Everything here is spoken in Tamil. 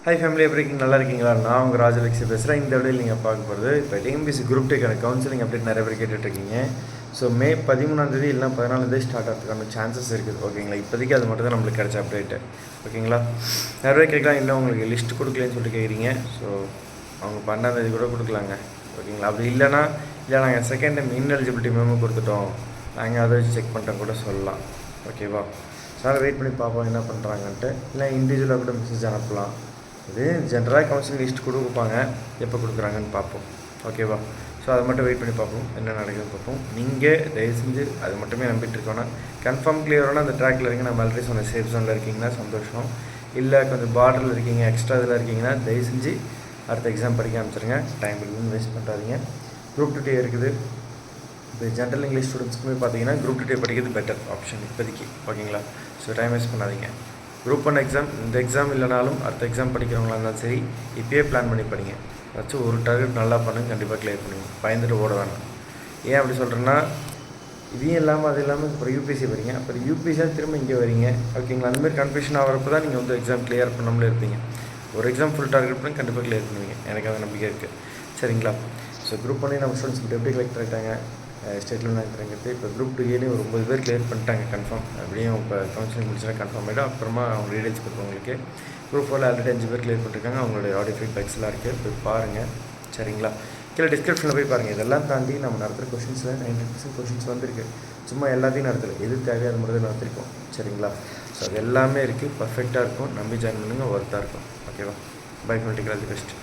ஹாய் ஃபேமிலி, எப்படி இருக்கீங்க? நல்லா இருக்கீங்களா? நான் உங்கள் ராஜலக்ஷ்மி பேசுகிறேன். இந்த வீடியோவில் நீங்கள் பார்க்க போகிறது இப்போ டிஎன்பிஎஸ்சி குரூப் டேக்கான கவுன்சிலிங் அப்டேட் நிறைய பேர் கேட்டுட்ருக்கீங்க. ஸோ மே 13 இல்லைனா 14 ஸ்டார்ட் ஆகிறதுக்கான சான்சஸ் இருக்குது. ஓகேங்களா? இப்போதைக்கு அது மட்டும் தான் நம்மளுக்கு கிடைச்ச அப்டேட்டு. ஓகேங்களா? நிறைய பேர் கேட்கலாம், இல்லை உங்களுக்கு லிஸ்ட் கொடுக்கலன்னு சொல்லிட்டு கேட்குறீங்க. ஸோ அவங்க 12 கூட கொடுக்கலாங்க. ஓகேங்களா? அப்படி இல்லைனா நாங்கள் செகண்ட் டைம் இன்எலிஜிபிலிட்டி மேமோ கொடுத்துட்டோம், நாங்கள் அதை வச்சு செக் பண்ணிட்டோம் கூட சொல்லலாம். ஓகேவா? சார் வெயிட் பண்ணி பார்ப்போம் என்ன பண்ணுறாங்கன்ட்டு. இல்லை இண்டிவிஜுவலாக கூட மெசேஜ் அனுப்பலாம். இது ஜென்ரலாக கவுன்சிலிங் லிஸ்ட் கொடுப்பாங்க, எப்போ கொடுக்குறாங்கன்னு பார்ப்போம். ஓகேவா? ஸோ அதை மட்டும் வெயிட் பண்ணி பார்ப்போம், என்ன நடக்குதுன்னு பார்ப்போம். நீங்கள் தயவு செஞ்சு அது மட்டுமே நம்பிட்டு இருக்கோன்னா கன்ஃபார்ம் கிளியரான அந்த ட்ராக்கில் இருக்கீங்க. நம்ம ஆல்ரெடி சொன்ன சேஃப் ஜோனில் இருக்கீங்கன்னா சந்தோஷம். இல்லை கொஞ்சம் பார்டரில் இருக்கீங்க, எக்ஸ்ட்ரா இதில் இருக்கீங்கன்னா தயவு செஞ்சு அடுத்த எக்ஸாம் படிக்க ஆரம்பிச்சிருங்க. டைம் இருக்குன்னு வேஸ்ட் பண்ணுறாதீங்க. குரூப் 2 இருக்குது. இப்போ ஜென்ரல் இங்கிலீஷ் ஸ்டூடெண்ட்ஸ்க்குமே பார்த்தீங்கன்னா குரூப் 2 படிக்கிறது பெட்டர் ஆப்ஷன் இப்போதைக்கு. ஓகேங்களா? ஸோ டைம் வேஸ்ட் பண்ணாதீங்க. குரூப் 1 எக்ஸாம், இந்த எக்ஸாம் இல்லைனாலும் அடுத்த எக்ஸாம் படிக்கிறவங்களா இருந்தாலும் சரி, இப்போயே பிளான் பண்ணி படிங்க. ஏதாச்சும் ஒரு டார்கெட் நல்லா பண்ணுங்க, கண்டிப்பாக கிளியர் பண்ணுங்க. பயந்துட்டு ஓட வேணாம். ஏன் அப்படி சொல்கிறேன்னா, இதையும் இல்லாமல் அது இல்லாமல் அப்புறம் யூபிஎஸ்சி வரீங்க, அப்புறம் யூபிஎஸ்சியாக திரும்ப இங்கே வரீங்க. ஓகேங்களா? அந்தமாதிரி கன்ஃபியூஷன் ஆகிறப்ப தான் நீங்கள் வந்து எக்ஸாம் கிளியர் பண்ணாமலே இருப்பீங்க. ஒரு எக்ஸாம் ஃபுல் டார்கெட் பண்ணி கண்டிப்பாக கிளியர் பண்ணுவீங்க, எனக்கு அது நம்பிக்கை இருக்குது. சரிங்களா? ஸோ குரூப் 1 நம்ம ஸ்டூடெண்ட்ஸ் எப்படி கலெக்ட் ஆகிட்டாங்க, ஸ்டேட்டில் நினைக்கிறாங்கிறது. இப்போ குரூப் 2 ஒரு 9 பேர் கிளியர் பண்ணிட்டாங்க கன்ஃபார்ம். அப்படியும் இப்போ கவுன்சிலிங் முடிச்சுனா கன்ஃபார்ம் ஆகிடும். அப்புறமா அவங்க டீடைல்ஸ் கொடுப்பவங்களுக்கு. குரூப் 4 ஆல்ரெடி 5 பேர் கிளியர் பண்ணிருக்காங்க. அவங்களுடைய ஆடியோ ஃபீட்பேக்ஸ்லாம் இருக்குது, போய் பாருங்கள். சரிங்களா? கீழே டிஸ்கிரிப்ஷனில் போய் பாருங்கள். இதெல்லாம் தாண்டி நம்ம நடத்துகிற கொஷின்ஸில் 90% கொஷின்ஸ் வந்துருக்கு. சும்மா எல்லாத்தையும் நடத்தலை, எது தேவையோ அது மட்டும் நடத்திருக்கோம். சரிங்களா? ஸோ அது எல்லாமே இருக்குது, பர்ஃபெக்டாக இருக்கும். நம்பி ஜாயின் பண்ணுங்கள், ஒர்த்தாக இருக்கும். ஓகேவா? Bye, full take all the best.